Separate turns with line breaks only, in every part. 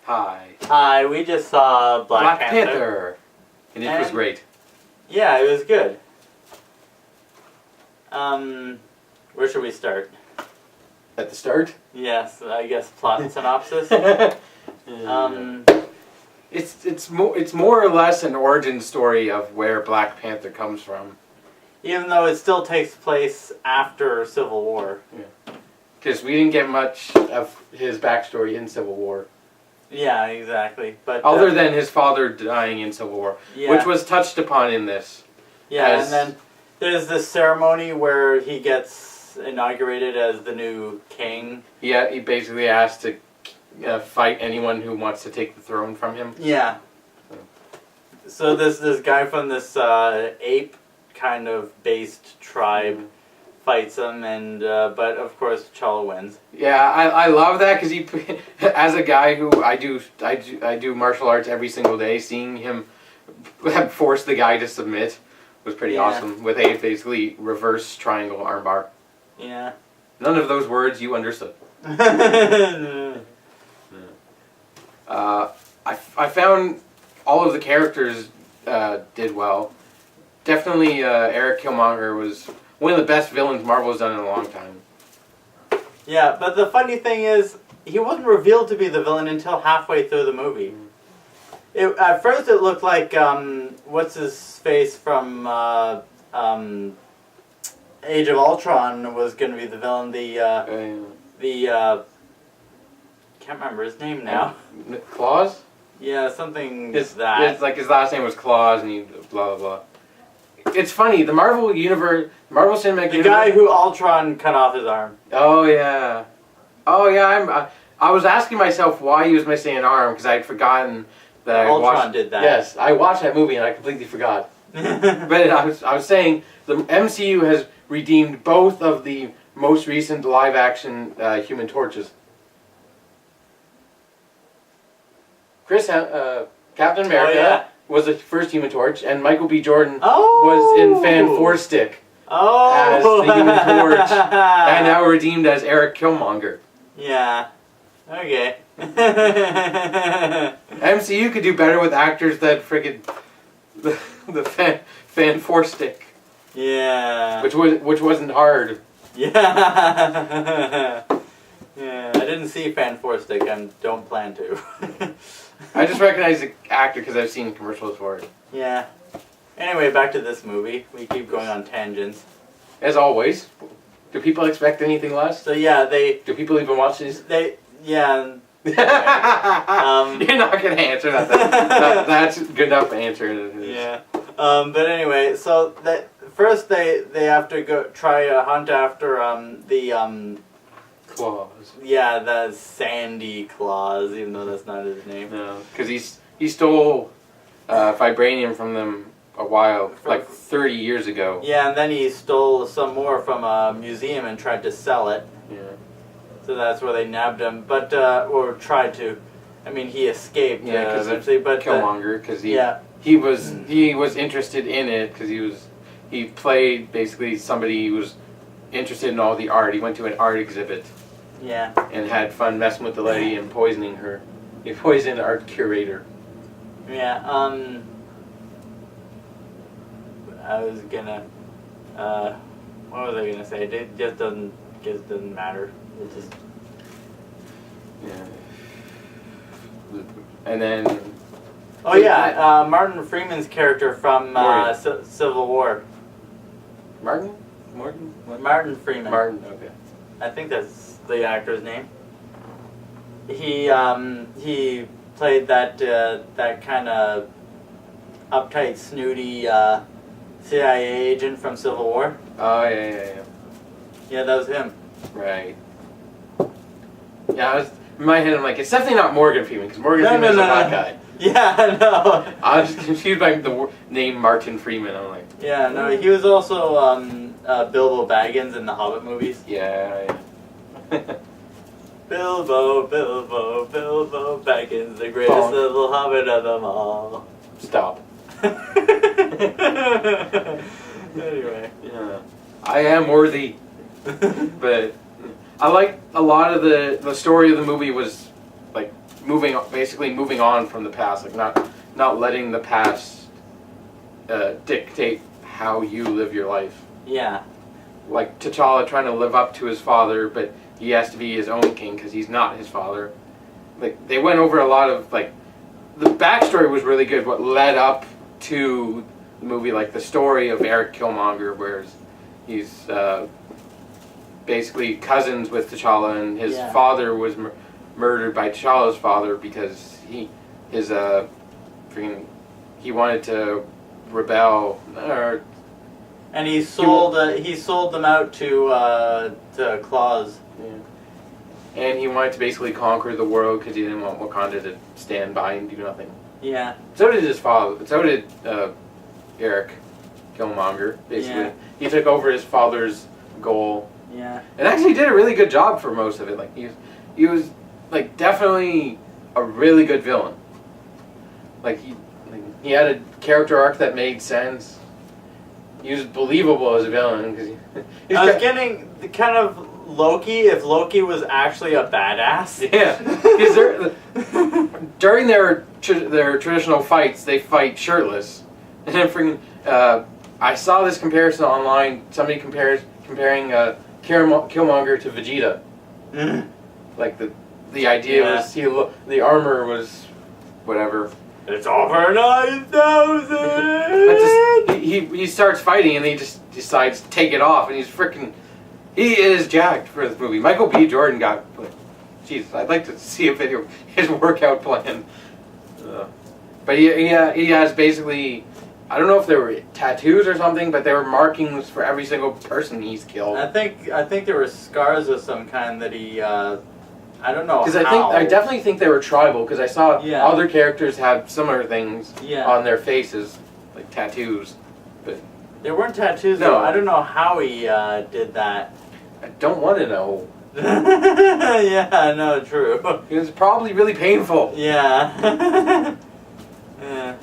Hi.
Hi, we just saw Black Panther.
And it was great.
Yeah, it was good. Where should we start?
At the start?
Yes, I guess plot synopsis.
It's more or less an origin story of where Black Panther comes from.
Even though it still takes place after Civil War.
Yeah. Because we didn't get much of his backstory in Civil War.
Yeah, exactly. But
other than his father dying in Civil War,
yeah.
which was touched upon in this.
Yeah, and then there's this ceremony where he gets inaugurated as the new king.
Yeah, he basically has to fight anyone who wants to take the throne from him.
Yeah. So this guy from this ape kind of based tribe fights him, and but of course T'Challa wins.
Yeah, I love that because he, as a guy who I do martial arts every single day, seeing him force the guy to submit was pretty awesome with a basically reverse triangle armbar.
Yeah.
None of those words you understood. I found all of the characters did well. Definitely Eric Killmonger was one of the best villains Marvel has done in a long time.
Yeah, but the funny thing is, he wasn't revealed to be the villain until halfway through the movie. At first it looked like, what's his face from Age of Ultron was going to be the villain. Can't remember his name now.
Claus?
Yeah, something
It's
that.
his last name was Claus, and he blah blah blah. It's funny, the Marvel Universe, Marvel Cinematic
The
Universe.
guy who Ultron cut off his arm.
Oh yeah, I was asking myself why he was missing an arm because I had forgotten that
Ultron did that.
Yes, I watched that movie and I completely forgot. But I was saying the MCU has redeemed both of the most recent live action Human Torches. Captain America was the first Human Torch, and Michael B. Jordan was in Fan 4 Stick as the Human Torch, and now redeemed as Eric Killmonger.
Yeah. Okay.
MCU could do better with actors that friggin' the fan 4 Stick.
Yeah.
Which wasn't hard.
Yeah. Yeah. I didn't see Fan 4 Stick and don't plan to.
I just recognize the actor because I've seen commercials for it.
Yeah. Anyway, back to this movie. We keep going on tangents.
As always. Do people expect anything less?
So yeah,
Do people even watch these?
Yeah.
You're not gonna answer that. That's a good enough answer.
Yeah. But anyway, so first they have to go try a hunt after the
Claws.
Yeah, the Sandy Claus, even though that's not his name.
No, because he stole vibranium from them a while, like 30 years ago.
Yeah, and then he stole some more from a museum and tried to sell it.
Yeah.
So that's where they nabbed him, but or tried to. I mean, he escaped.
Yeah, because
eventually, but
Killmonger, because he was interested in it because he played basically somebody who was interested in all the art. He went to an art exhibit.
Yeah.
And had fun messing with the lady and poisoning her. He poisoned the art curator.
Yeah. I was gonna. What was I gonna say? It just doesn't matter. It just.
Yeah. And then.
Oh yeah, Martin Freeman's character from Civil War.
Martin? Morton? What?
Martin Freeman.
Martin. Okay.
I think that's the actor's name. He played that kind of uptight, snooty CIA agent from Civil War.
Oh yeah.
Yeah, that was him.
Right. Yeah, in my head I'm like, it's definitely not Morgan Freeman because Morgan Freeman is a black guy.
Yeah, I know.
I was confused by the name Martin Freeman. I'm like.
Yeah, no, he was also Bilbo Baggins in the Hobbit movies.
Yeah.
Bilbo Baggins, the greatest little hobbit of them all.
Stop.
Anyway.
Yeah. I am worthy. But I like a lot of the story of the movie was like basically moving on from the past, like not letting the past dictate how you live your life.
Yeah.
Like T'Challa trying to live up to his father, but he has to be his own king because he's not his father. Like they went over a lot of like the backstory was really good. What led up to the movie, like the story of Eric Killmonger, where he's basically cousins with T'Challa, and his father was murdered by T'Challa's father because he wanted to rebel or.
And he sold them out to Claus.
Yeah. And he wanted to basically conquer the world because he didn't want Wakanda to stand by and do nothing.
Yeah.
So did his father. So did Eric Killmonger. Basically, he took over his father's goal.
Yeah.
And actually did a really good job for most of it. Like he was like definitely a really good villain. Like he had a character arc that made sense. He was believable as a villain because
I was getting the kind of Loki if Loki was actually a badass.
Yeah, because during their traditional fights, they fight shirtless. And then I saw this comparison online. Somebody comparing Killmonger to Vegeta. Like the idea was the armor was whatever.
It's over 9,000!
He starts fighting and he just decides to take it off and he is jacked for this movie. Michael B. Jordan got, jeez, I'd like to see a video of his workout plan. But he has basically, I don't know if they were tattoos or something, but they were markings for every single person he's killed.
I think there were scars of some kind that he, I don't know. Because
I definitely think they were tribal. Because I saw other characters have similar things on their faces, like tattoos. But
there weren't tattoos.
No,
though. I don't know how he did that.
I don't want to know.
Yeah, no, true.
It was probably really painful.
Yeah. Yeah.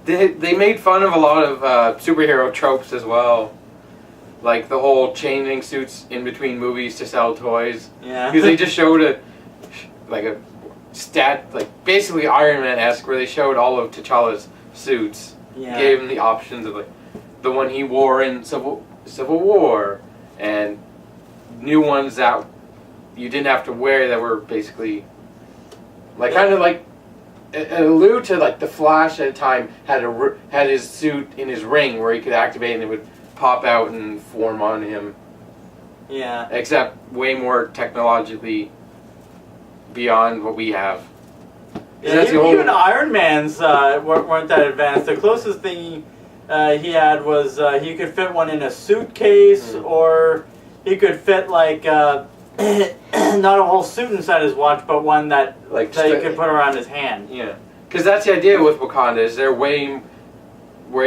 They made fun of a lot of superhero tropes as well. Like the whole changing suits in between movies to sell toys.
Yeah.
Because they just showed a basically Iron Man-esque, where they showed all of T'Challa's suits.
Yeah.
Gave him the options of the one he wore in Civil War, and new ones that you didn't have to wear that were basically kind of like an allude to like the Flash at a time had his suit in his ring where he could activate and it would pop out and form on him.
Yeah.
Except way more technologically beyond what we have.
Yeah, even Iron Man's weren't that advanced. The closest thing he had was he could fit one in a suitcase, or he could fit like not a whole suit inside his watch, but one that he could put around his hand.
Yeah, because that's the idea with Wakanda. Is they're way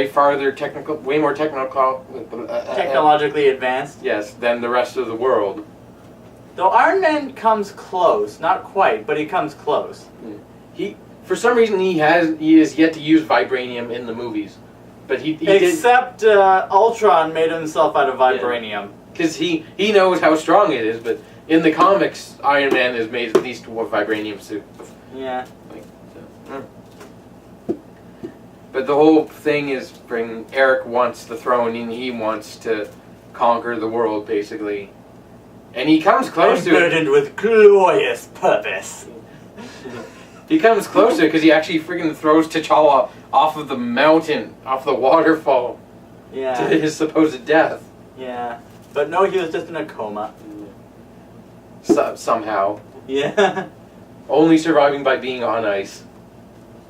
farther technical, way more
technologically advanced.
Yes, than the rest of the world.
Though Iron Man comes close, not quite, but he comes close.
He, for some reason, he is yet to use vibranium in the movies, but he
except Ultron made himself out of vibranium.
Because he knows how strong it is, but in the comics, Iron Man is made at least of vibranium suit.
Yeah.
But the whole thing is, Eric wants the throne and he wants to conquer the world, basically. And he comes close to it.
Burdened with glorious purpose.
He comes closer because he actually freaking throws T'Challa off of the mountain, off the waterfall, to his supposed death.
Yeah. But no, he was just in a coma.
Somehow.
Yeah.
Only surviving by being on ice.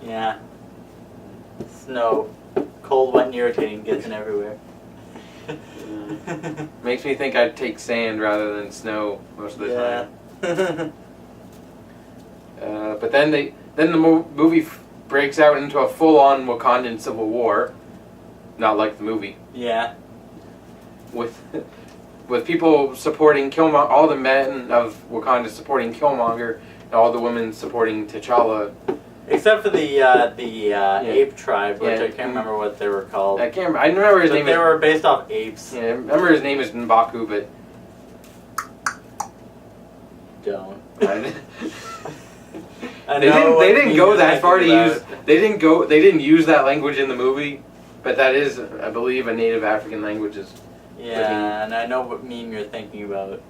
Yeah. Snow. Cold, wet, and irritating, gets in everywhere.
Makes me think I'd take sand rather than snow most of the time. But then the movie breaks out into a full-on Wakandan civil war. Not like the movie.
Yeah.
With people supporting Killmonger, all the men of Wakanda supporting Killmonger, and all the women supporting T'Challa.
Except for the ape tribe, which I can't remember what they were called.
I remember his name.
They were based off apes.
Yeah, I remember his name is M'Baku, but
I
They
know
didn't. They
what
didn't
meme
go
you're
that far to
thinking
use.
about.
They didn't go. They didn't use that language in the movie, but that is, I believe, a native African language.
Yeah, and I know what meme you're thinking about.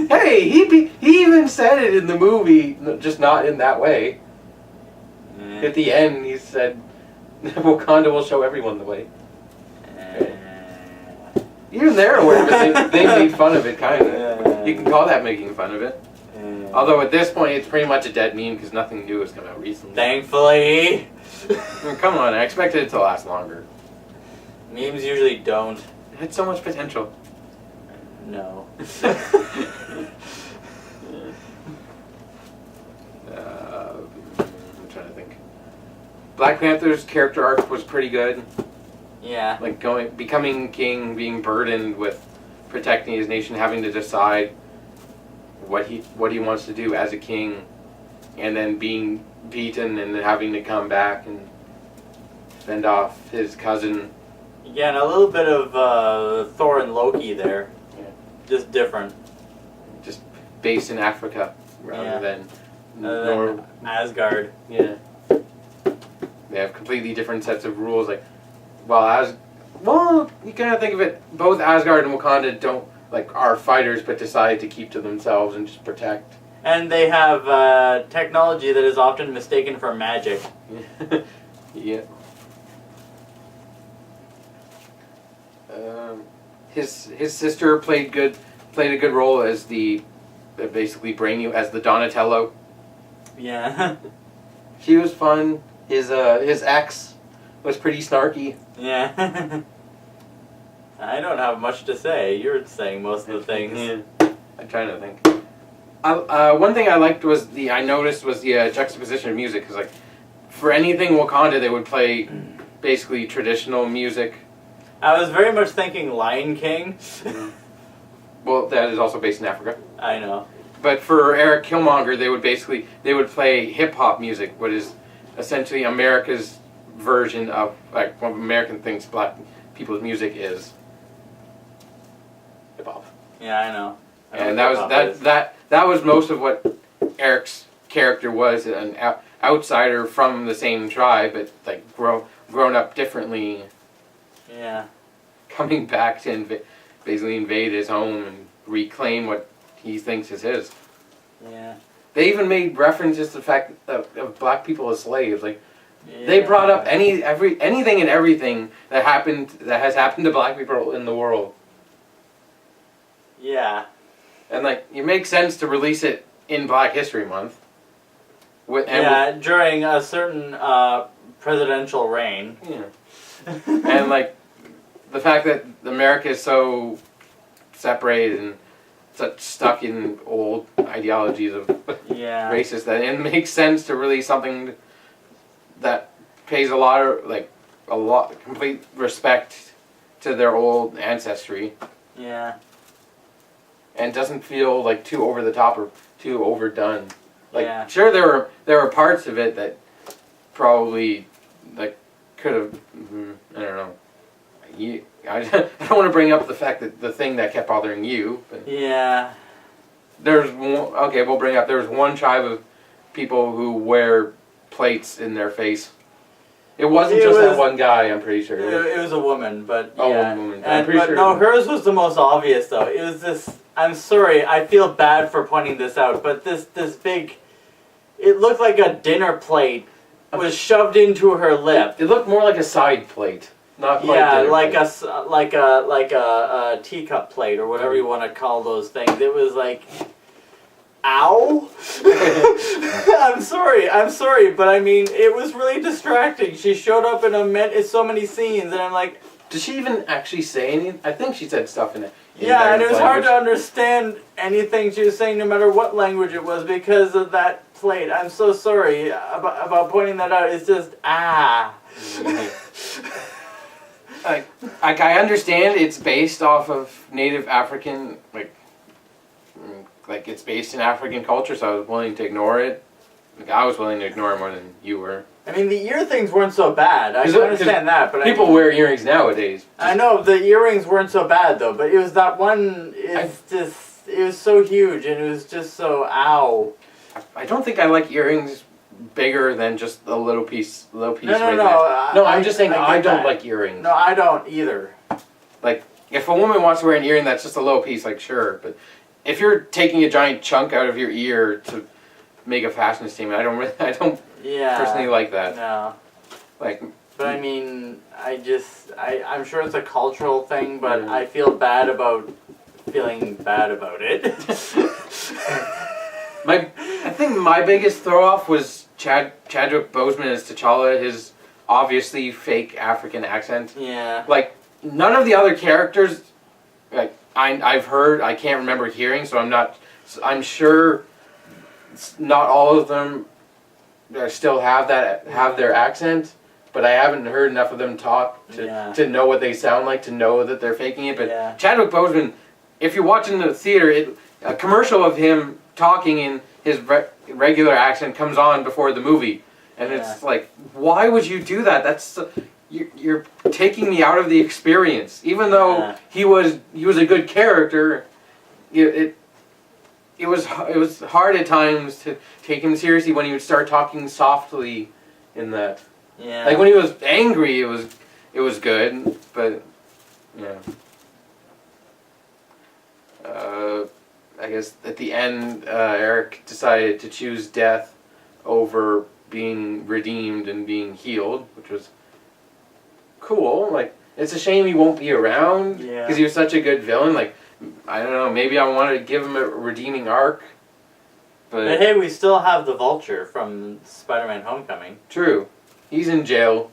Hey, he even said it in the movie, just not in that way.
Yeah.
At the end, he said, "Wakanda will show everyone the way." Even they're aware of it. They made fun of it, kind of. You can call that making fun of it. Although at this point, it's pretty much a dead meme because nothing new has come out recently.
Thankfully.
Come on, I expected it to last longer.
Memes usually don't.
It had so much potential.
No.
I'm trying to think. Black Panther's character arc was pretty good.
Yeah.
Like becoming king, being burdened with protecting his nation, having to decide what he wants to do as a king, and then being beaten and then having to come back and fend off his cousin.
Yeah, and a little bit of Thor and Loki there.
Yeah.
Just different.
Just based in Africa rather than
Asgard.
Yeah. They have completely different sets of rules. Like, well, you kind of think of it. Both Asgard and Wakanda are fighters, but decide to keep to themselves and just protect.
And they have technology that is often mistaken for magic.
Yeah. His sister played a good role as basically as the Donatello.
Yeah.
She was fun. His ex was pretty snarky.
Yeah. I don't have much to say. You're saying most of the things.
Yeah. I'm trying to think. One thing I liked was I noticed the juxtaposition of music, because for anything Wakanda they would play basically traditional music.
I was very much thinking Lion King.
Well, that is also based in Africa.
I know.
But for Eric Killmonger, they would play hip hop music, what is essentially America's version of what American thinks black people's music is. Hip hop.
Yeah, I know.
And that was most of what Eric's character was, an outsider from the same tribe, but grown up differently.
Yeah.
Coming back to basically invade his home and reclaim what he thinks is his.
Yeah.
They even made references to the fact of black people as slaves. They brought up anything and everything that has happened to black people in the world.
Yeah.
And it makes sense to release it in Black History Month.
During a certain presidential reign.
Yeah. And the fact that America is so separated and such stuck in old ideologies of racist, that it makes sense to release something that pays a lot complete respect to their old ancestry.
Yeah.
And doesn't feel too over the top or too overdone. Sure, there were parts of it that probably could have, I don't know. I don't want to bring up the fact that the thing that kept bothering you. But
yeah.
There's one. Okay, we'll bring up. There was one tribe of people who wear plates in their face. It wasn't that one guy. I'm pretty sure.
It was a woman, but
oh,
yeah.
a woman.
No, hers was the most obvious though. It was this. I'm sorry, I feel bad for pointing this out, but this big. It looked like a dinner plate was shoved into her lip.
It looked more like a side plate. Not quite
like a teacup plate or whatever you want to call those things. It was ow. I'm sorry, but I mean, it was really distracting. She showed up in so many scenes, and I'm like,
did she even actually say anything? I think she said stuff in it.
Yeah, and it was hard to understand anything she was saying, no matter what language it was, because of that plate. I'm so sorry about pointing that out. It's just
I understand it's based off of native African, it's based in African culture, so I was willing to ignore it. I was willing to ignore it more than you were.
I mean, the ear things weren't so bad. I can understand that, but
people wear earrings nowadays.
I know the earrings weren't so bad though, but it was that one. It was so huge, and it was just so ow.
I don't think I like earrings bigger than just a little piece.
No,
right there.
no.
I'm just saying I don't
that.
like earrings.
No, I don't either.
Like, if a woman wants to wear an earring that's just a little piece, like, sure. But if you're taking a giant chunk out of your ear to make a fashion statement, I don't personally like that.
No.
Like,
but I mean, I'm sure it's a cultural thing, but I feel bad about feeling bad about it.
I think my biggest throw off was Chadwick Boseman as T'Challa, his obviously fake African accent.
Yeah.
Like, none of the other characters, like, I've heard, I can't remember hearing, so I'm sure not all of them still have their accent, but I haven't heard enough of them talk to know what they sound like, to know that they're faking it. But Chadwick Boseman, if you're watching the theater, a commercial of him talking in his regular accent comes on before the movie, and it's like, why would you do that? That's you're taking me out of the experience. Even though he was a good character, it was hard at times to take him seriously when he would start talking softly in that.
Yeah.
Like when he was angry, it was good, but yeah. I guess at the end, Eric decided to choose death over being redeemed and being healed, which was cool. Like, it's a shame he won't be around because he was such a good villain. Like, I don't know, maybe I wanted to give him a redeeming arc. But
hey, we still have the Vulture from Spider-Man Homecoming.
True. He's in jail.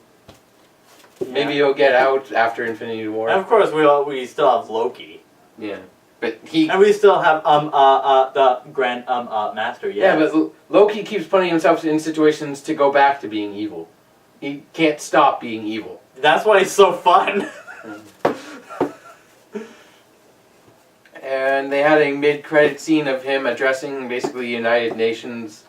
Yeah. Maybe he'll get out after Infinity War.
And of course, we still have Loki.
Yeah. But
and we still have the Grand Master. Yes.
Yeah, but Loki keeps putting himself in situations to go back to being evil. He can't stop being evil.
That's why he's so fun.
And they had a mid-credit scene of him addressing basically United Nations.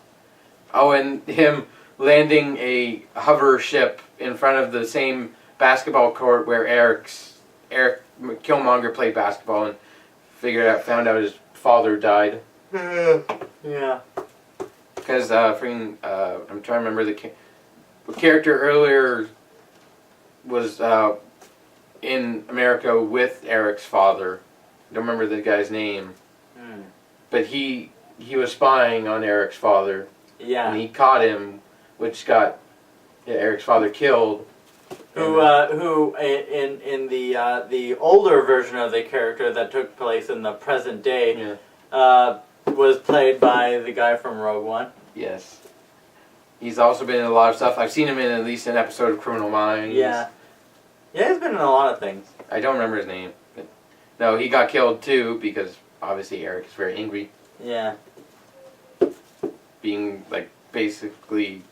Oh, and him landing a hover ship in front of the same basketball court where Eric Killmonger played basketball and found out his father died.
Yeah.
Because I'm trying to remember the character earlier was in America with Eric's father. I don't remember the guy's name. But he was spying on Eric's father.
Yeah.
And he caught him, which got Eric's father killed.
Who in the older version of the character that took place in the present day was played by the guy from Rogue One.
Yes. He's also been in a lot of stuff. I've seen him in at least an episode of Criminal Minds.
Yeah. Yeah, he's been in a lot of things.
I don't remember his name. But no, he got killed too because obviously Eric is very angry.
Yeah.
Being like basically,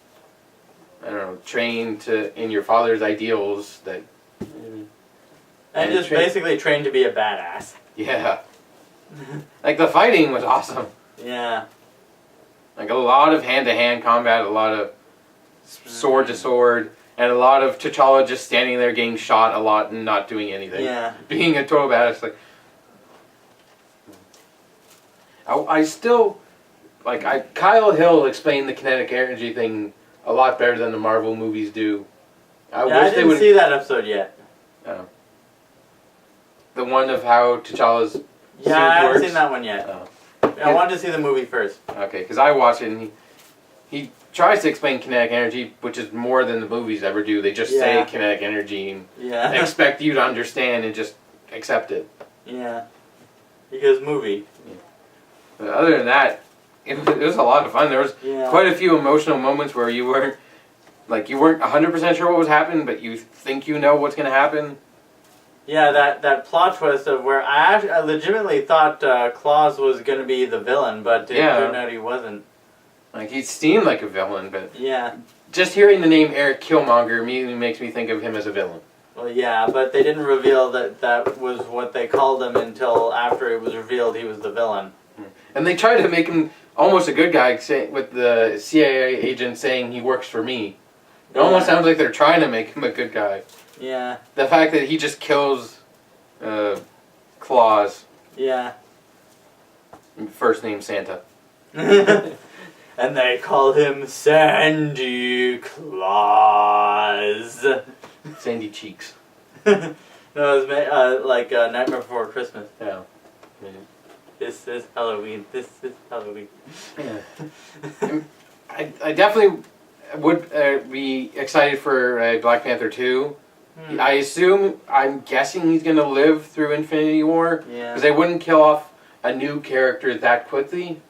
I don't know, trained in your father's ideals that.
And just basically trained to be a badass.
Yeah. Like the fighting was awesome.
Yeah.
Like a lot of hand-to-hand combat, a lot of sword-to-sword, and a lot of T'Challa just standing there getting shot a lot and not doing anything.
Yeah.
Being a total badass. Like, I still, like, Kyle Hill explained the kinetic energy thing a lot better than the Marvel movies do.
I didn't see that episode yet.
Oh. The one of how T'Challa's suit
I haven't
works?
seen that one yet.
Oh.
I wanted to see the movie first.
Okay, because I watch it and he tries to explain kinetic energy, which is more than the movies ever do. They just say kinetic energy and expect you to understand and just accept it.
Yeah. Because movie.
Yeah. But other than that, it was a lot of fun. There was quite a few emotional moments where you weren't 100% sure what was happening, but you think you know what's going to happen.
Yeah, that plot twist of where I legitimately thought Claus was going to be the villain, but it turned out he wasn't.
Like, he seemed like a villain, but just hearing the name Eric Killmonger immediately makes me think of him as a villain.
Well, yeah, but they didn't reveal that was what they called him until after it was revealed he was the villain.
And they tried to make him almost a good guy with the CIA agent saying he works for me. It almost sounds like they're trying to make him a good guy.
Yeah.
The fact that he just kills Claus.
Yeah.
First name Santa.
and they call him Sandy Claus.
Sandy Cheeks.
No, it was like Nightmare Before Christmas.
Yeah.
This is Halloween. This is Halloween.
Yeah. I definitely would be excited for Black Panther 2. I'm guessing he's going to live through Infinity War. Yeah. Because they wouldn't kill off a new character that quickly.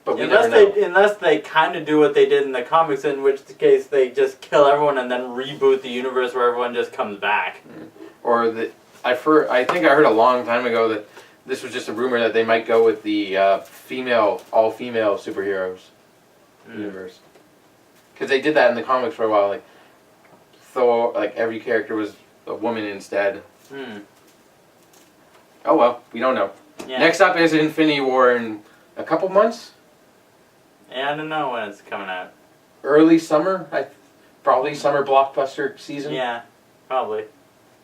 But
unless they kind of do what they did in the comics, in which case they just kill everyone and then reboot the universe where everyone just comes back.
Or I think I heard a long time ago that this was just a rumor that they might go with the all-female superheroes universe. Because they did that in the comics for a while. Like Thor, like every character was a woman instead. Oh well, we don't know. Yeah. Next up is Infinity War in a couple months.
Yeah, I don't know when it's coming out.
Early summer, probably summer blockbuster season.
Yeah, probably.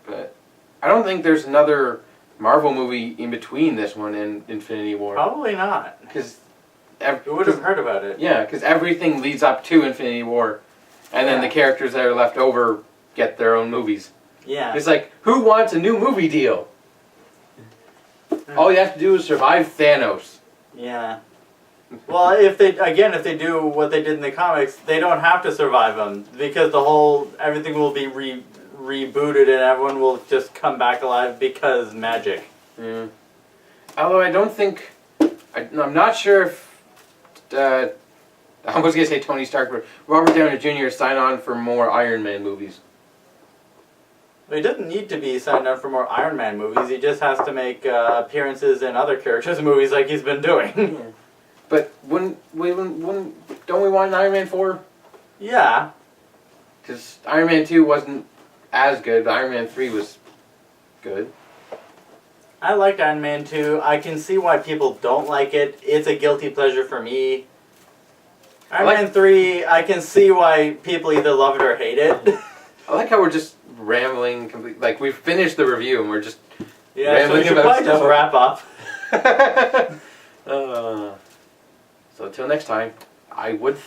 But I don't think there's another Marvel movie in between this one and Infinity War.
Probably not.
Because
you would have heard about it.
Yeah, because everything leads up to Infinity War, and then the characters that are left over get their own movies.
Yeah.
It's like, who wants a new movie deal? All you have to do is survive Thanos.
Yeah. Well, if they do what they did in the comics, they don't have to survive them because everything will be rebooted and everyone will just come back alive because magic.
Yeah. Although I don't think, I'm not sure if, I was going to say Tony Stark, but Robert Downey Jr. signed on for more Iron Man movies.
Well, he doesn't need to be signed on for more Iron Man movies. He just has to make appearances in other characters' movies like he's been doing.
Yeah. But don't we want an Iron Man 4?
Yeah.
Because Iron Man 2 wasn't as good, but Iron Man 3 was good.
I liked Iron Man 2. I can see why people don't like it. It's a guilty pleasure for me. Iron Man 3, I can see why people either love it or hate it.
I like how we're just rambling completely. Like, we've finished the review and we're just
rambling about stuff. Just wrap up.
So until next time, I would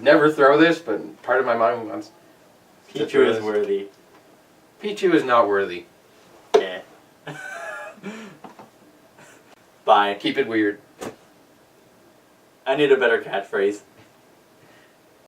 never throw this, but part of my mind wants.
Pichu is worthy.
Pichu is not worthy.
Yeah. Bye.
Keep it weird.
I need a better catchphrase.